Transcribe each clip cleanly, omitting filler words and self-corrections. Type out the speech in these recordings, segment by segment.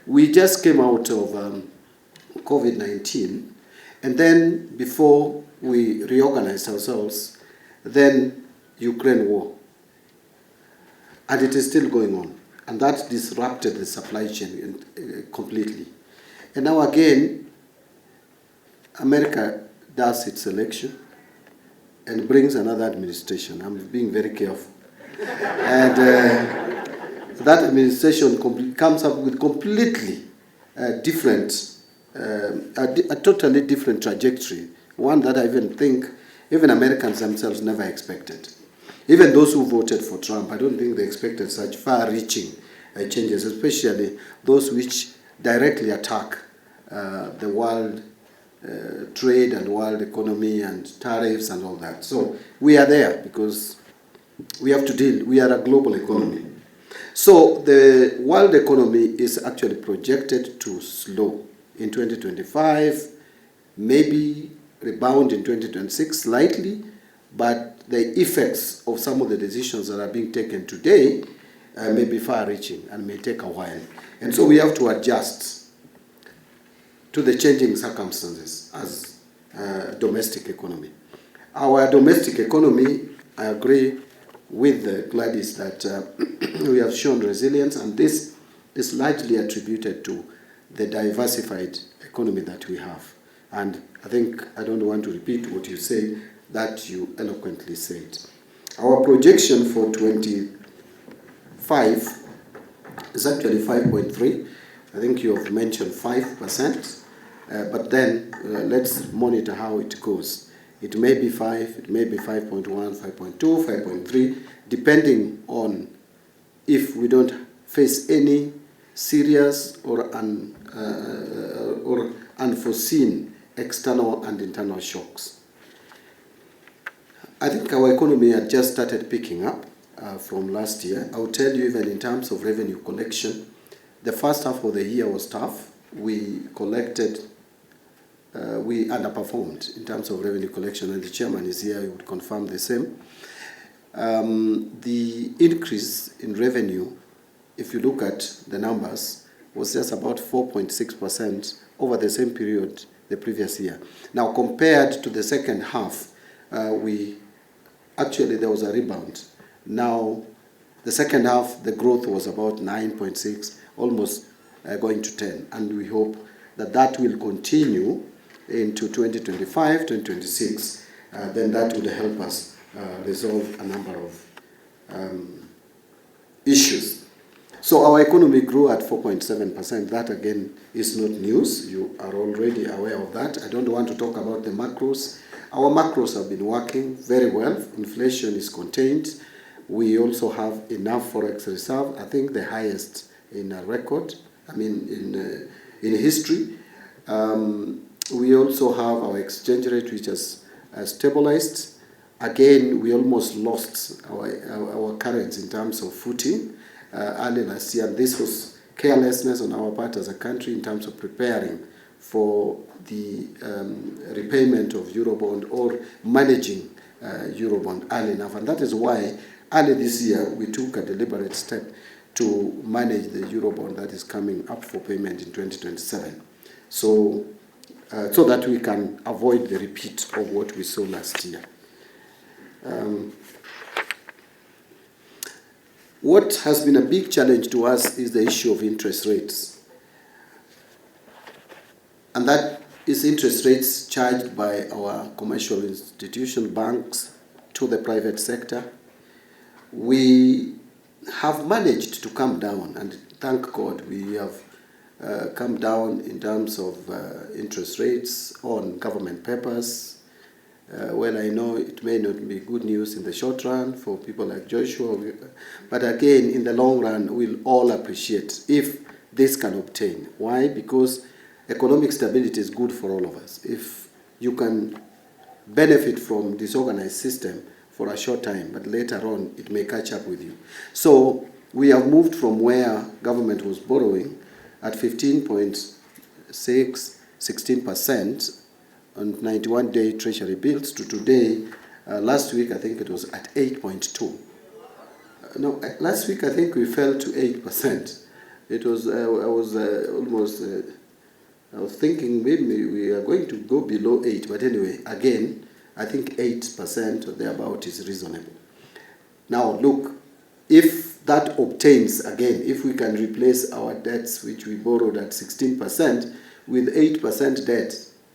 We just came out of COVID-19, and then before we reorganized ourselves, then Ukraine war. And it is still going on. And that disrupted the supply chain completely. And now again, America does its election and brings another administration. I'm being very careful. And that administration comes up with completely different, a totally different trajectory, one that I even think even Americans themselves never expected. Even those who voted for Trump, I don't think they expected such far-reaching changes, especially those which directly attack the world trade and world economy and tariffs and all that. So we are there because we have to deal. We are a global economy. So the world economy is actually projected to slow in 2025, maybe rebound in 2026 slightly, but the effects of some of the decisions that are being taken today may be far-reaching and may take a while. And so we have to adjust to the changing circumstances as a domestic economy. Our domestic economy, I agree with Gladys that we have shown resilience, and this is largely attributed to the diversified economy that we have. And I think I don't want to repeat what you say, that you eloquently said. Our projection for 25 is actually 5.3. I think you have mentioned 5%, but then let's monitor how it goes. It may be 5, it may be 5.1, 5.2, 5.3, depending on if we don't face any serious or unforeseen external and internal shocks. I think our economy had just started picking up from last year. I will tell you, even in terms of revenue collection, the first half of the year was tough. We collected, we underperformed in terms of revenue collection, and the chairman is here, he would confirm the same. The increase in revenue, if you look at the numbers, was just about 4.6% over the same period the previous year. Now, compared to the second half, actually there was a rebound. Now, the second half, the growth was about 9.6, almost going to 10, and we hope that that will continue into 2025, 2026. Then that would help us resolve a number of issues. So our economy grew at 4.7%. That again is not news. You are already aware of that. I don't want to talk about the macros. Our macros have been working very well. Inflation is contained. We also have enough forex reserve, I think the highest in a record, in history. We also have our exchange rate, which has stabilized. Again, we almost lost our currency in terms of footing early last year. This was carelessness on our part as a country in terms of preparing for the repayment of Eurobond or managing Eurobond early enough. And that is why early this year we took a deliberate step to manage the Eurobond that is coming up for payment in 2027. So that we can avoid the repeat of what we saw last year. What has been a big challenge to us is the issue of interest rates. And that is interest rates charged by our commercial institution banks to the private sector. We have managed to come down, and thank God we have come down in terms of interest rates on government papers. Well, I know it may not be good news in the short run for people like Joshua, but again, in the long run, we'll all appreciate if this can obtain. Why? Because economic stability is good for all of us. If you can benefit from disorganized system for a short time, but later on, it may catch up with you. So we have moved from where government was borrowing at 15.6, 16%, on 91-day treasury bills to today. Last week, I think it was at 8.2. No, last week I think we fell to 8%. It was, I was almost, I was thinking maybe we are going to go below 8, but anyway, again, I think 8% or thereabout is reasonable. Now, look, if that obtains, again, if we can replace our debts, which we borrowed at 16%, with 8% debt,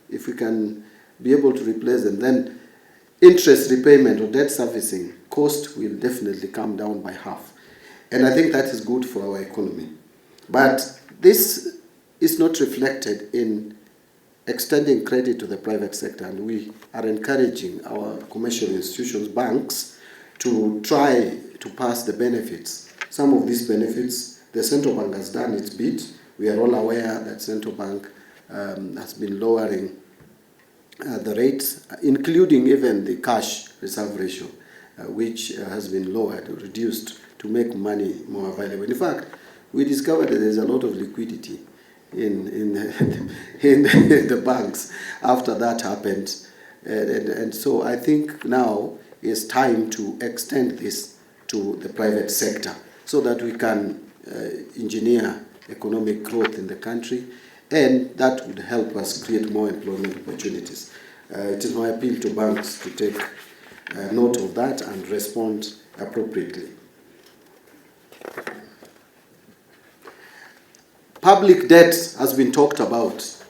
if we can be able to replace them, then interest repayment or debt servicing cost will definitely come down by half. And I think that is good for our economy. But this is not reflected in extending credit to the private sector, and we are encouraging our commercial institutions, banks, to try to pass the benefits. Some of these benefits, the central bank has done its bit. We are all aware that central bank has been lowering the rates, including even the cash reserve ratio, which has been lowered or reduced to make money more available. In fact, we discovered that there's a lot of liquidity in the banks after that happened. And so I think now is time to extend this to the private sector so that we can engineer economic growth in the country, and that would help us create more employment opportunities. It is my appeal to banks to take note of that and respond appropriately. Public debt has been talked about,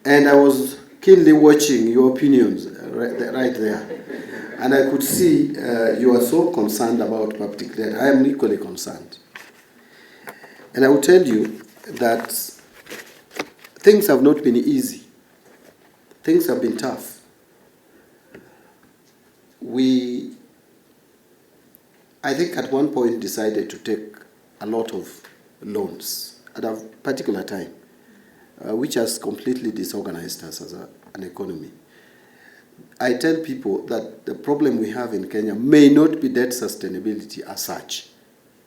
and I was keenly watching your opinions right there. And I could see you are so concerned about public debt. I am equally concerned. And I will tell you that things have not been easy. Things have been tough. I think at one point decided to take a lot of loans at a particular time, which has completely disorganized us as an economy. I tell people that the problem we have in Kenya may not be debt sustainability as such.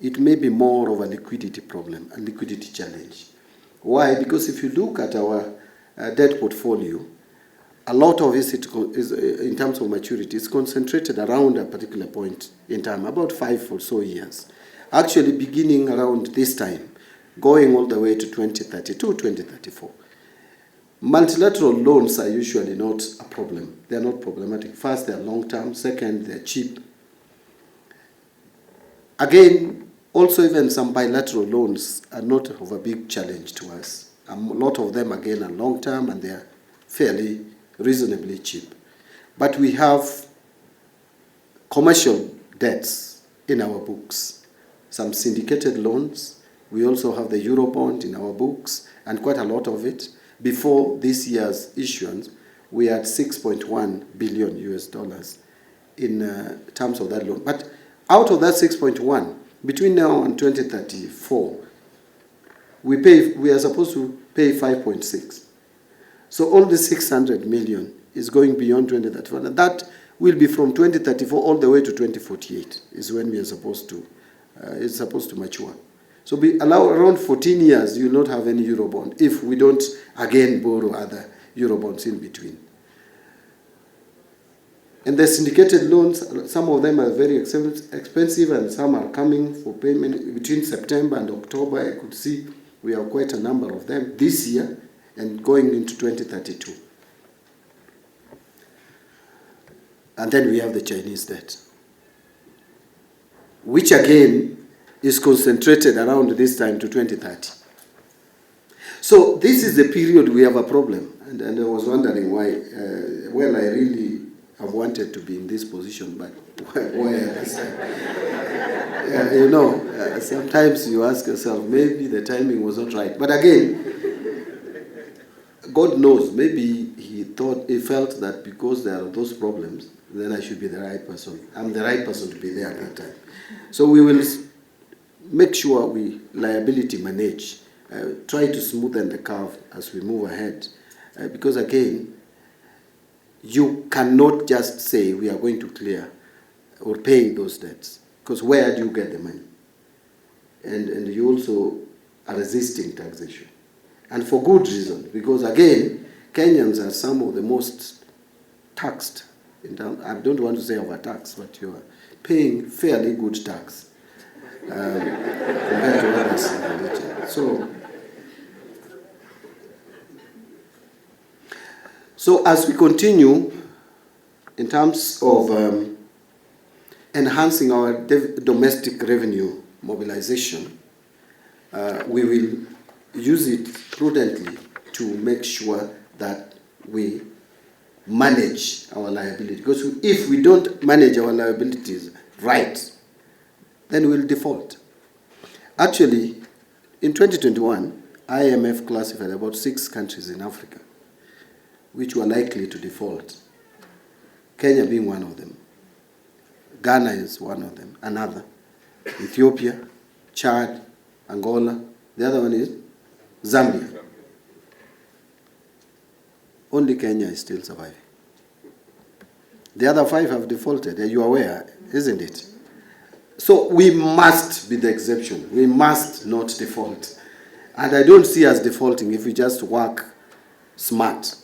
It may be more of a liquidity problem, a liquidity challenge. Why? Because if you look at our debt portfolio, a lot of it is in terms of maturity, is concentrated around a particular point in time, about 5 or so years. Actually beginning around this time, going all the way to 2032, 2034. Multilateral loans are usually not a problem. They are not problematic. First, they are long-term. Second, they are cheap. Again, also even some bilateral loans are not of a big challenge to us. A lot of them, again, are long-term and they are fairly reasonably cheap. But we have commercial debts in our books, some syndicated loans. We also have the Eurobond in our books, and quite a lot of it. Before this year's issuance, we had 6.1 billion US dollars in terms of that loan. But out of that 6.1, between now and 2034, we are supposed to pay 5.6. So all the 600 million is going beyond 2034. And that will be from 2034 all the way to 2048 is when we are supposed to, it's supposed to mature. So around 14 years, you will not have any Eurobond if we don't, again, borrow other Eurobonds in between. And the syndicated loans, some of them are very expensive and some are coming for payment between September and October. I could see we have quite a number of them this year and going into 2032. And then we have the Chinese debt, which again is concentrated around this time to 2030. So this is the period we have a problem. And I was wondering why, well, I really have wanted to be in this position, but why at this time? You know, sometimes you ask yourself, maybe the timing was not right. But again, God knows, maybe he felt that because there are those problems, then I should be the right person. I'm the right person to be there at that time. So we will make sure we liability manage, try to smoothen the curve as we move ahead. Because again, you cannot just say we are going to clear or pay those debts. Because where do you get the money? And you also are resisting taxation. And for good reason, because again, Kenyans are some of the most taxed. I don't want to say overtaxed, but you are paying fairly good tax. compared to others in the region. So as we continue in terms of enhancing our domestic revenue mobilization, we will use it prudently to make sure that we manage our liability. Because if we don't manage our liabilities right, then we'll default. Actually, in 2021, IMF classified about 6 countries in Africa which were likely to default. Kenya being one of them. Ghana is one of them, another. Ethiopia, Chad, Angola. The other one is Zambia. Only Kenya is still surviving. The other 5 have defaulted. You are aware, isn't it? So we must be the exception. We must not default. And I don't see us defaulting if we just work smart.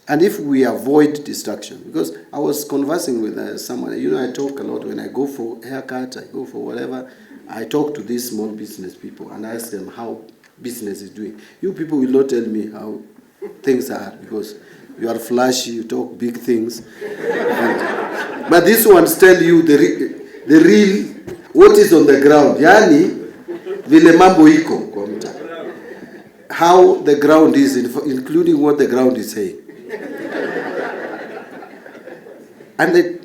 And if we avoid distraction. Because I was conversing with someone, I talk a lot when I go for haircut, I go for whatever. I talk to these small business people and ask them how business is doing. You people will not tell me how things are because you are flashy, you talk big things. But these ones tell you the real, what is on the ground. Yani, vile mambo iko kwa mta. How the ground is, including what the ground is saying. And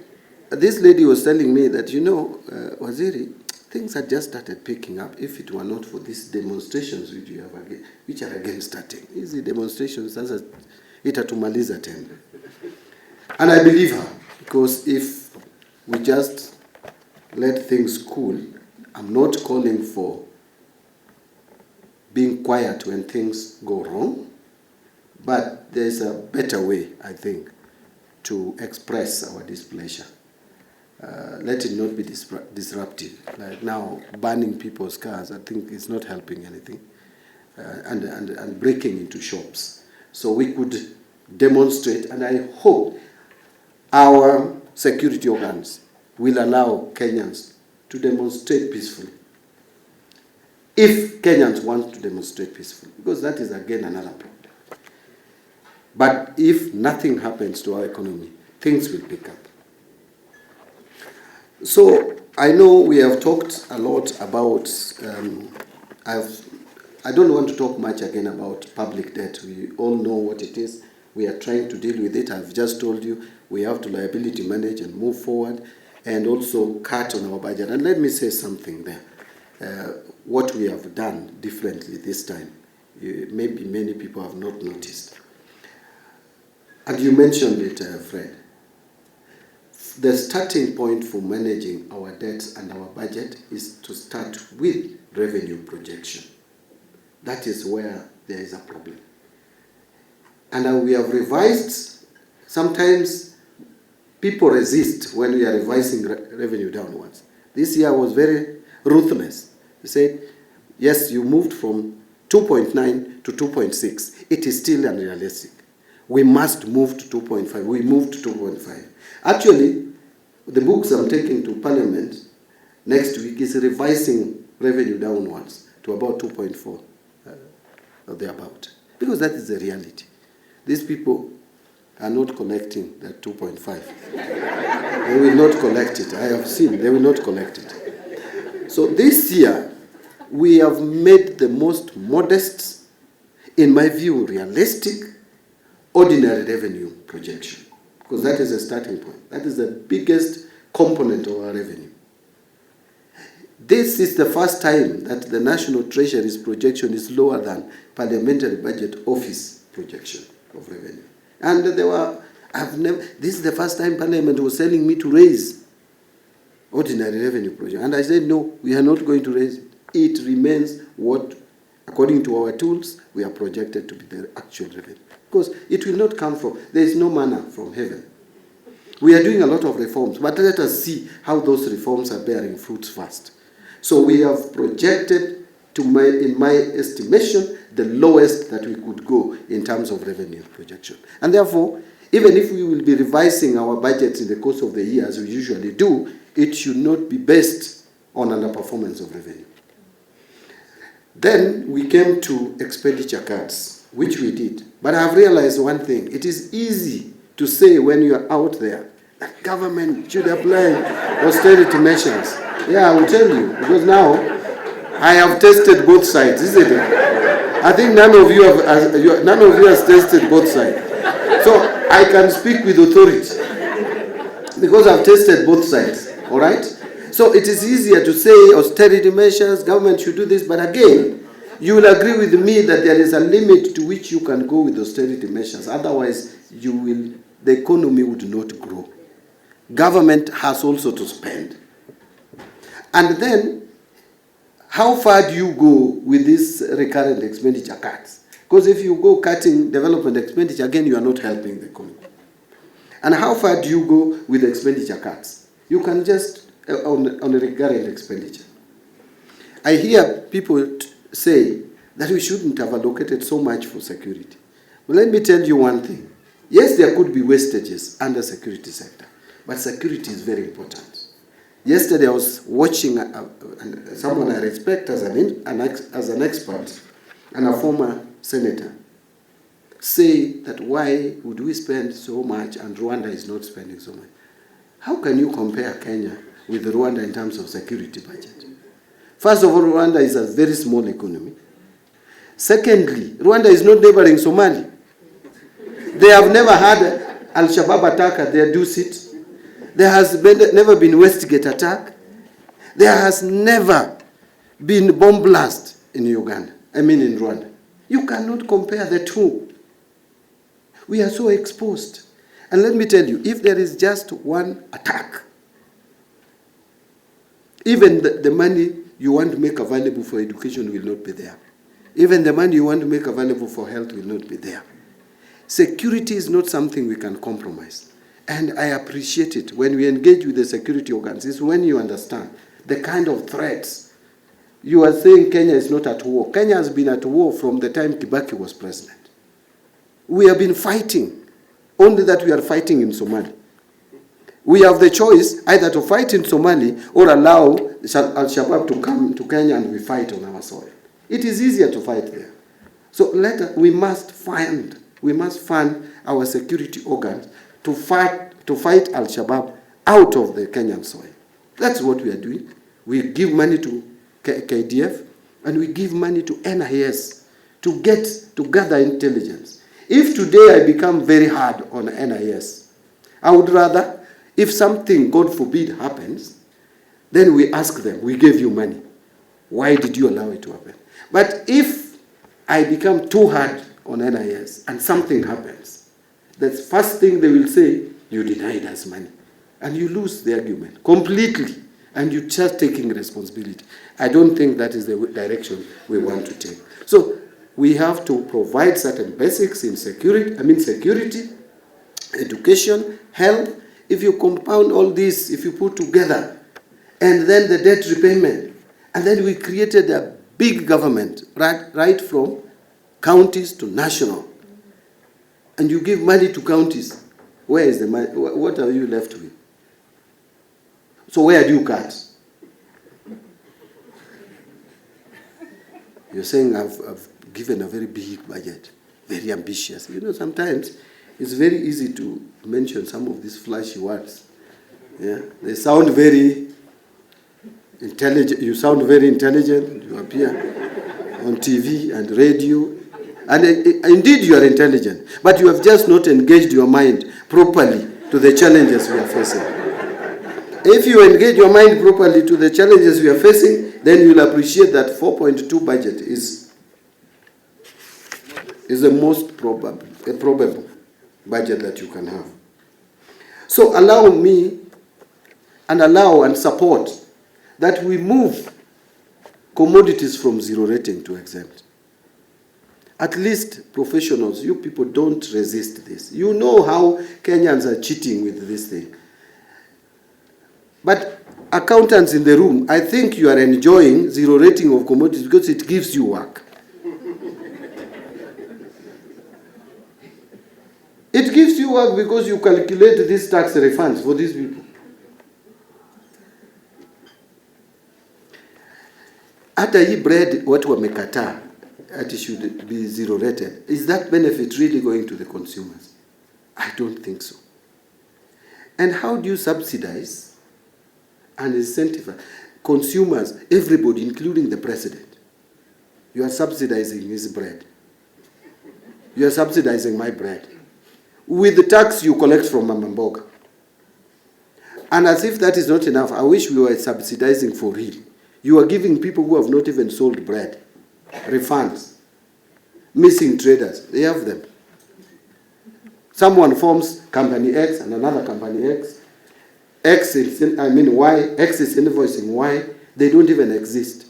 this lady was telling me that, Waziri, things had just started picking up if it were not for these demonstrations which are again starting. These demonstrations, itatumaliza tena. And I believe her, because if we just let things cool, I'm not calling for being quiet when things go wrong, but there's a better way, I think, to express our displeasure. Let it not be disruptive. Like now, banning people's cars, I think it's not helping anything, and breaking into shops. So we could demonstrate, and I hope our security organs will allow Kenyans to demonstrate peacefully. If Kenyans want to demonstrate peacefully, because that is again another problem. But if nothing happens to our economy, things will pick up. So I know we have talked a lot about, I don't want to talk much again about public debt. We all know what it is. We are trying to deal with it. I've just told you we have to liability manage and move forward and also cut on our budget. And let me say something there. What we have done differently this time, maybe many people have not noticed. And you mentioned it, Fred. The starting point for managing our debts and our budget is to start with revenue projection. That is where there is a problem. And we have revised. Sometimes people resist when we are revising revenue downwards. This year was very ruthless. They said, yes, you moved from 2.9 to 2.6. It is still unrealistic. We must move to 2.5. We moved to 2.5. Actually, the books I'm taking to Parliament next week is revising revenue downwards to about 2.4 or thereabout. Because that is the reality. These people are not collecting that 2.5. They will not collect it. I have seen, they will not collect it. So this year, we have made the most modest, in my view, realistic, ordinary revenue projection. Because that is a starting point. That is the biggest component of our revenue. This is the first time that the National Treasury's projection is lower than Parliamentary Budget Office projection of revenue. And this is the first time Parliament was telling me to raise ordinary revenue projection. And I said, no, we are not going to raise it. It remains what, according to our tools, we are projected to be the actual revenue. Because it will not come from, there is no manna from heaven. We are doing a lot of reforms, but let us see how those reforms are bearing fruits first. So we have projected, in my estimation, the lowest that we could go in terms of revenue projection. And therefore, even if we will be revising our budgets in the course of the year, as we usually do, it should not be based on underperformance of revenue. Then we came to expenditure cuts, which we did. But I have realized one thing. It is easy to say when you are out there that government should apply austerity measures. Yeah, I will tell you, because now I have tested both sides, isn't it? I think none of you has tested both sides. So I can speak with authority because I've tested both sides, all right? So it is easier to say austerity measures, government should do this, but again, you will agree with me that there is a limit to which you can go with austerity measures. Otherwise, the economy would not grow. Government has also to spend. And then, how far do you go with these recurrent expenditure cuts? Because if you go cutting development expenditure, again, you are not helping the economy. And how far do you go with expenditure cuts? You can just, on a recurrent expenditure. I hear people say that we shouldn't have allocated so much for security. But let me tell you one thing. Yes, there could be wastages under security sector, but security is very important. Yesterday I was watching someone I respect as an expert and a former senator say that why would we spend so much and Rwanda is not spending so much? How can you compare Kenya with Rwanda in terms of security budget? First of all, Rwanda is a very small economy. Secondly, Rwanda is not neighboring Somalia. They have never had Al-Shabaab attack at their Dusit. There has never been Westgate attack. There has never been bomb blast in Uganda. In Rwanda. You cannot compare the two. We are so exposed. And let me tell you, if there is just one attack, even the money you want to make available for education will not be there. Even the money you want to make available for health will not be there. Security is not something we can compromise. And I appreciate it when we engage with the security organs. It's when you understand the kind of threats. You are saying Kenya is not at war. Kenya has been at war from the time Kibaki was president. We have been fighting, only that we are fighting in Somalia. We have the choice either to fight in Somalia or allow Al-Shabaab to come to Kenya and we fight on our soil. It is easier to fight there. So we must fund our security organs to fight Al-Shabaab out of the Kenyan soil. That's what we are doing. We give money to KDF and we give money to NIS to gather intelligence. If today I become very hard on NIS, I would rather, if something, God forbid, happens, then we ask them, we gave you money. Why did you allow it to happen? But if I become too hard on NIS and something happens, the first thing they will say, you denied us money. And you lose the argument completely. And you just taking responsibility. I don't think that is the direction we want to take. So we have to provide certain basics in security, education, health. If you compound all this, if you put together, and then the debt repayment, and then we created a big government, right from counties to national. And you give money to counties. Where is the money? What are you left with? So where do you cut? You're saying I've given a very big budget, very ambitious. You know, sometimes it's very easy to mention some of these flashy words. Yeah, they sound very intelligent. You sound very intelligent. You appear on TV and radio. And indeed you are intelligent, but you have just not engaged your mind properly to the challenges we are facing. If you engage your mind properly to the challenges we are facing, then you'll appreciate that 4.2 budget is the most probable budget that you can have. So allow me and support that we move commodities from zero rating to exempt. At least professionals, you people don't resist this. You know how Kenyans are cheating with this thing. But accountants in the room, I think you are enjoying zero rating of commodities because it gives you work. It gives you work because you calculate these tax refunds for these people. After hii bread watu wamekataa, that it should be zero rated, is that benefit really going to the consumers? I don't think so. And how do you subsidize and incentivize consumers, everybody, including the president? You are subsidizing his bread. You are subsidizing my bread with the tax you collect from Mamamboga. And as if that is not enough, I wish we were subsidizing for real. You are giving people who have not even sold bread refunds. Missing traders, they have them. Someone forms company X and another company X. Y, X is invoicing Y, they don't even exist.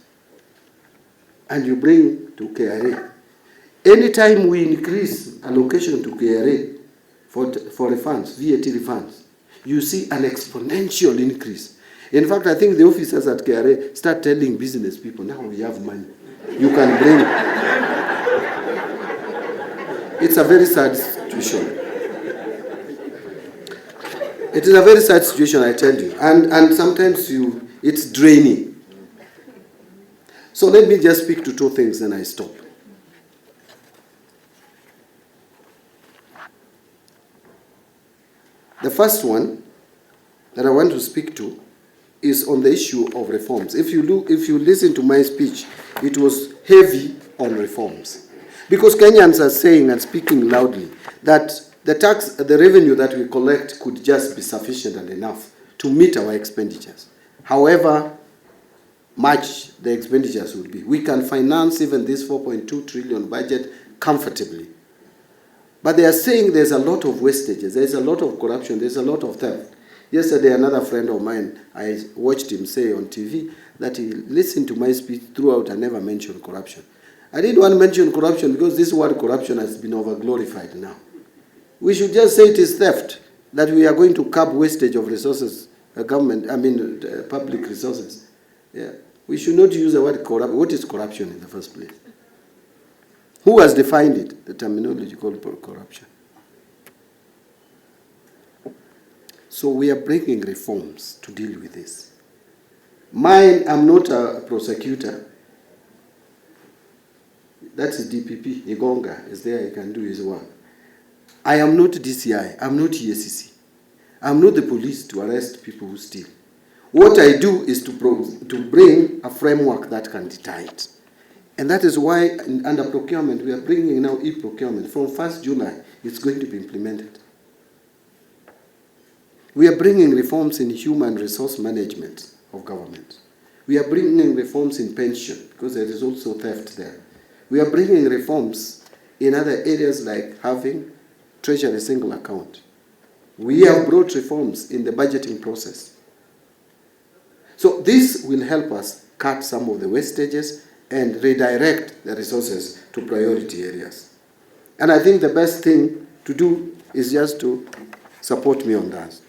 And you bring to KRA. Anytime we increase allocation to KRA for refunds, VAT refunds, you see an exponential increase. In fact, I think the officers at KRA start telling business people, now we have money. You can bring. It's a very sad situation. It is a very sad situation, I tell you. And sometimes it's draining. So let me just speak to two things, then I stop. The first one that I want to speak to is on the issue of reforms. If you listen to my speech, it was heavy on reforms. Because Kenyans are saying and speaking loudly that the revenue that we collect could just be sufficient and enough to meet our expenditures. However much the expenditures would be. We can finance even this 4.2 trillion budget comfortably. But they are saying there's a lot of wastages, there's a lot of corruption, there's a lot of theft. Yesterday, another friend of mine, I watched him say on TV that he listened to my speech throughout and never mentioned corruption. I didn't want to mention corruption because this word corruption has been over-glorified now. We should just say it is theft, that we are going to curb wastage of resources, public resources. Yeah. We should not use the word corruption. What is corruption in the first place? Who has defined it, the terminology called corruption? So we are bringing reforms to deal with this. I'm not a prosecutor. That is DPP. Igonga is there, he can do his work. I am not DCI, I'm not EACC. I'm not the police to arrest people who steal. What I do is to bring a framework that can deter it. And that is why under procurement, we are bringing now e-procurement. From 1st July, it's going to be implemented. We are bringing reforms in human resource management of government. We are bringing reforms in pension, because there is also theft there. We are bringing reforms in other areas like having treasury single account. We have brought reforms in the budgeting process. So this will help us cut some of the wastages and redirect the resources to priority areas. And I think the best thing to do is just to support me on that.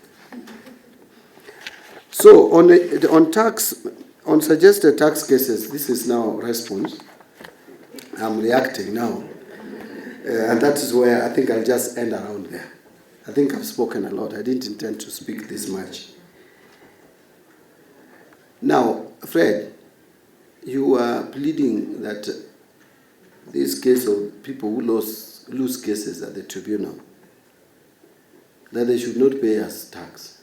So on suggested tax cases, this is now response. I'm reacting now. And that is where I think I'll just end around there. I think I've spoken a lot. I didn't intend to speak this much. Now, Fred, you are pleading that this case of people who lose cases at the tribunal, that they should not pay us tax.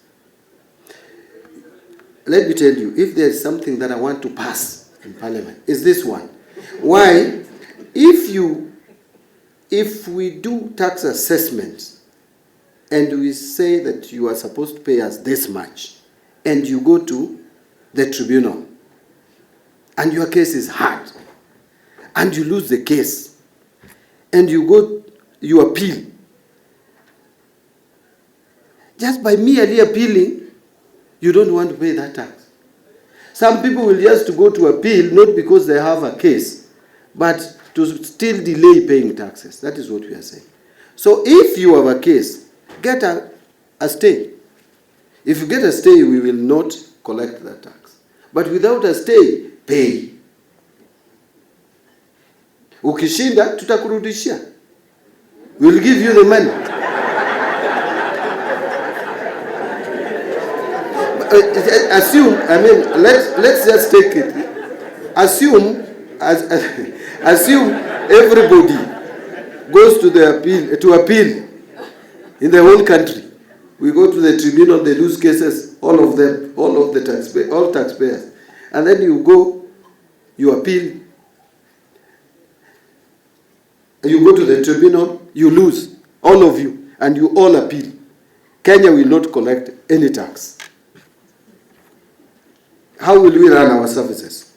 Let me tell you, if there's something that I want to pass in Parliament, is this one. Why? If we do tax assessments and we say that you are supposed to pay us this much, and you go to the tribunal, and your case is hard, and you lose the case, and you appeal. Just by merely appealing, you don't want to pay that tax. Some people will just go to appeal, not because they have a case, but to still delay paying taxes. That is what we are saying. So if you have a case, get a stay. If you get a stay, we will not collect that tax. But without a stay, pay. Ukishinda, tutakurudishia. We will give you the money. Assume, let's just take it. assume everybody goes to the appeal in the whole country. We go to the tribunal, they lose cases, all of them, all taxpayers. And then you go, you appeal, you go to the tribunal, you lose, all of you, and you all appeal. Kenya will not collect any tax. How will we run our services?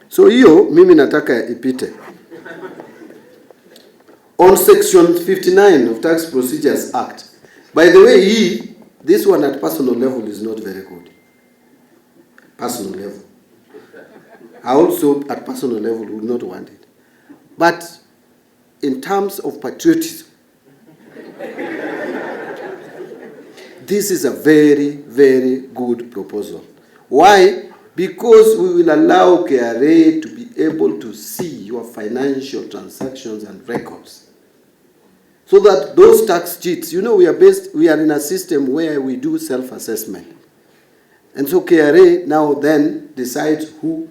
So hiyo mimi nataka ipite. On section 59 of Tax Procedures Act. By the way, this one at personal level is not very good. Personal level. I also at personal level would not want it. But in terms of patriotism, this is a very, very good proposal. Why? Because we will allow KRA to be able to see your financial transactions and records. So that those tax cheats, you know, we are in a system where we do self-assessment. And so KRA now then decides who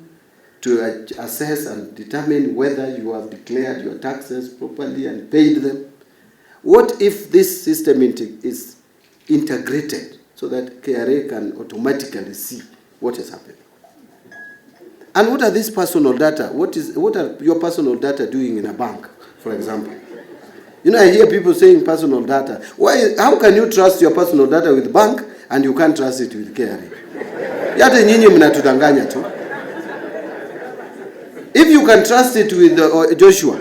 to assess and determine whether you have declared your taxes properly and paid them. What if this system is integrated so that KRA can automatically see what is happening? And what are these personal data? What are your personal data doing in a bank, for example? You know, I hear people saying personal data. How can you trust your personal data with bank and you can't trust it with KRA? Yate nyinyi mnatudanganya tu. If you can trust it with Joshua,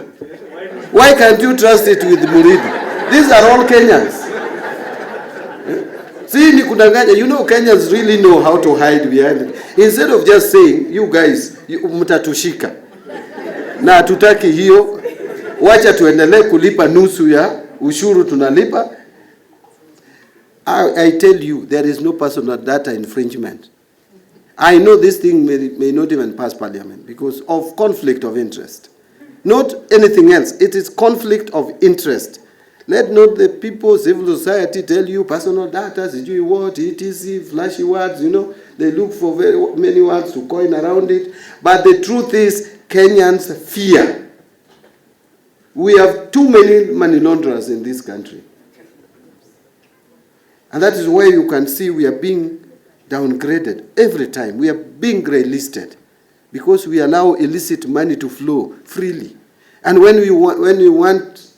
why can't you trust it with Muridi? These are all Kenyans. See, ni kudanganya. You know, Kenyans really know how to hide behind it. Instead of just saying, you guys, mtatushika. Na tutaki hiyo, wacha tuendelee kulipa nusu ya ushuru tunalipa. I tell you, there is no personal data infringement. I know this thing may not even pass parliament because of conflict of interest. Not anything else. It is conflict of interest. Let not the people, civil society tell you personal data, what, etc, flashy words, you know. They look for very many words to coin around it. But the truth is, Kenyans fear. We have too many money launderers in this country. And that is why you can see we are being downgraded every time. We are being grey-listed because we allow illicit money to flow freely. And when we want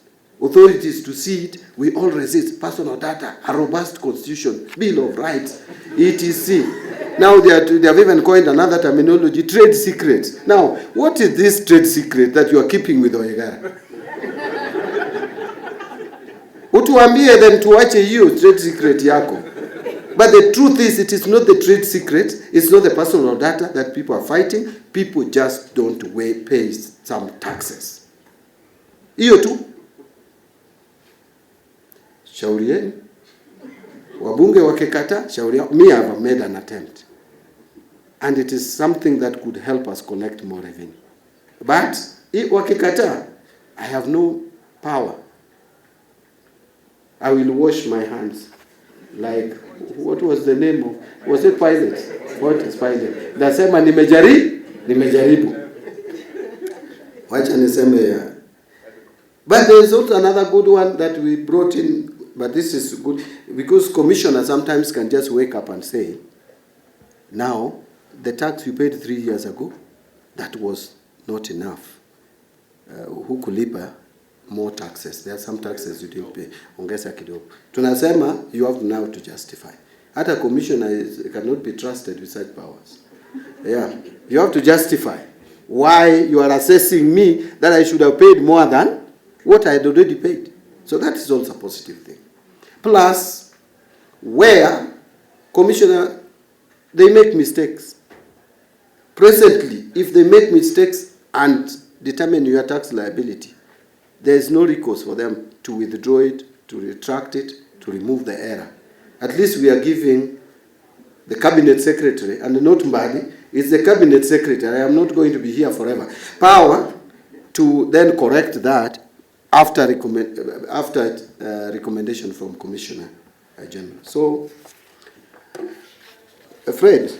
authorities to see it, we all resist. Personal data, a robust constitution, Bill of Rights, etc. Now they have even coined another terminology, trade secrets. Now, what is this trade secret that you are keeping with Oegara? Utuambie then tuache hiyo trade secret yako. But the truth is, it is not the trade secret, it's not the personal data that people are fighting. People just don't pay some taxes. Hiyo tu. Shauri yenu. Wabunge wakikata, shauri yao. Me, I have made an attempt. And it is something that could help us collect more revenue. But, wakikata, I have no power. I will wash my hands. Like, what was the name of, was it Pilate? What is Pilate? Nasema nimejaribu. Wacha niseme ya. But there is also another good one that we brought in, but this is good, because commissioners sometimes can just wake up and say, now, the tax you paid 3 years ago, that was not enough. Hukulipa more taxes. There are some taxes you didn't pay. Ongeza kidogo. Tunasema you have now to justify. Hata commissioner cannot be trusted with such powers. Yeah, you have to justify why you are assessing me that I should have paid more than what I had already paid. So that is also a positive thing. Plus, where commissioner, they make mistakes. Presently, if they make mistakes and determine your tax liability, there is no recourse for them to withdraw it, to retract it, to remove the error. At least we are giving the cabinet secretary, and not Mbadi, it's the cabinet secretary, I am not going to be here forever, power to then correct that after recommendation from Commissioner General. So, afraid,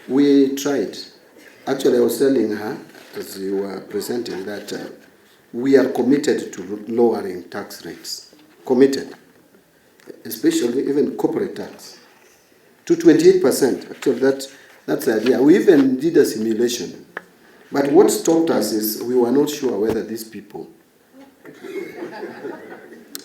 we tried. Actually, I was telling her, as you were presenting, that we are committed to lowering tax rates. Committed. Especially even corporate tax. To 28%. Actually, that's the idea. We even did a simulation. But what stopped us is we were not sure whether these people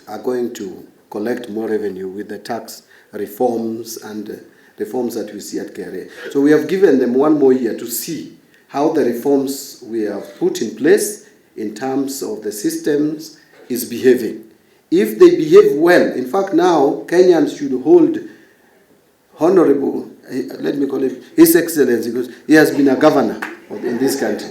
are going to collect more revenue with the tax reforms and reforms that we see at KRA. So we have given them 1 more year to see how the reforms we have put in place in terms of the systems is behaving. If they behave well, in fact now Kenyans should hold Honorable, let me call him His Excellency, because he has been a governor in this country.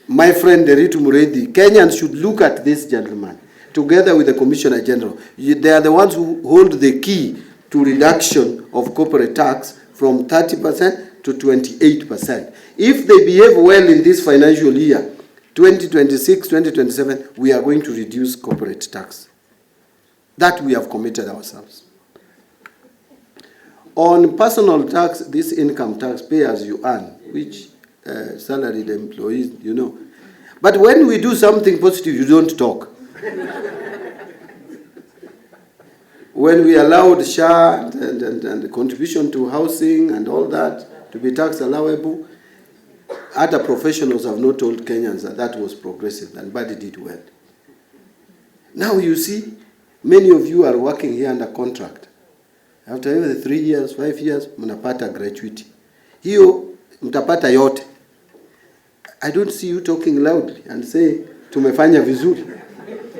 My friend Deritu Muredi, Kenyans should look at this gentleman together with the Commissioner General. They are the ones who hold the key to reduction of corporate tax from 30% to 28%. If they behave well in this financial year, 2026, 2027, we are going to reduce corporate tax. That we have committed ourselves. On personal tax, this income tax, pay as you earn, which salaried employees, you know. But when we do something positive, you don't talk. When we allowed SHA and contribution to housing and all that to be tax allowable, other professionals have not told Kenyans that that was progressive, and Mbadi did well. Now you see, many of you are working here under contract. After every 3 years, 5 years, mnapata gratuity. Hiyo mtapata yote. I don't see you talking loudly and say tumefanya vizuri.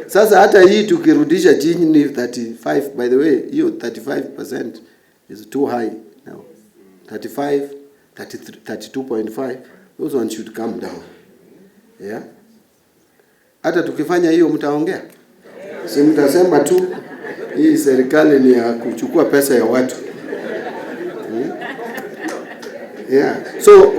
Sasa hata hii tukirudisha chini ni 35, by the way, hiyo 35% is too high now. 35, 32.5, those ones should come down. Yeah? Hata tukifanya hiyo mtaongea. Si mtasema tu hii serikali ni ya kuchukua pesa ya watu. Yeah. So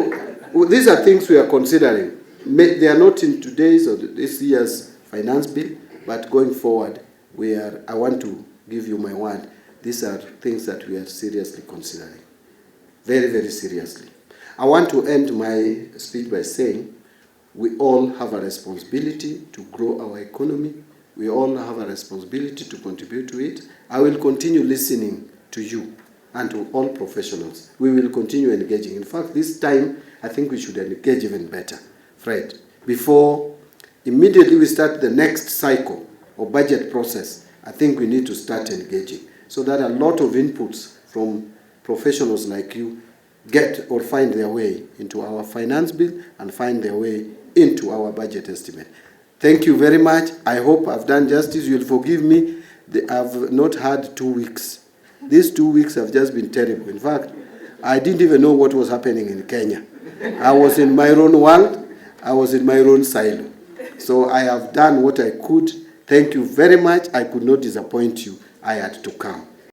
these are things we are considering. They are not in today's or this year's finance bill, but going forward, I want to give you my word. These are things that we are seriously considering. Very, very seriously. I want to end my speech by saying we all have a responsibility to grow our economy. We all have a responsibility to contribute to it. I will continue listening to you and to all professionals. We will continue engaging. In fact, this time, I think we should engage even better, Fred, before immediately we start the next cycle of budget process. I think we need to start engaging so that a lot of inputs from professionals like you get or find their way into our finance bill and find their way into our budget estimate. Thank you very much. I hope I've done justice. You'll forgive me. I've not had 2 weeks. These 2 weeks have just been terrible. In fact, I didn't even know what was happening in Kenya. I was in my own world. I was in my own silo. So I have done what I could. Thank you very much. I could not disappoint you. I had to come.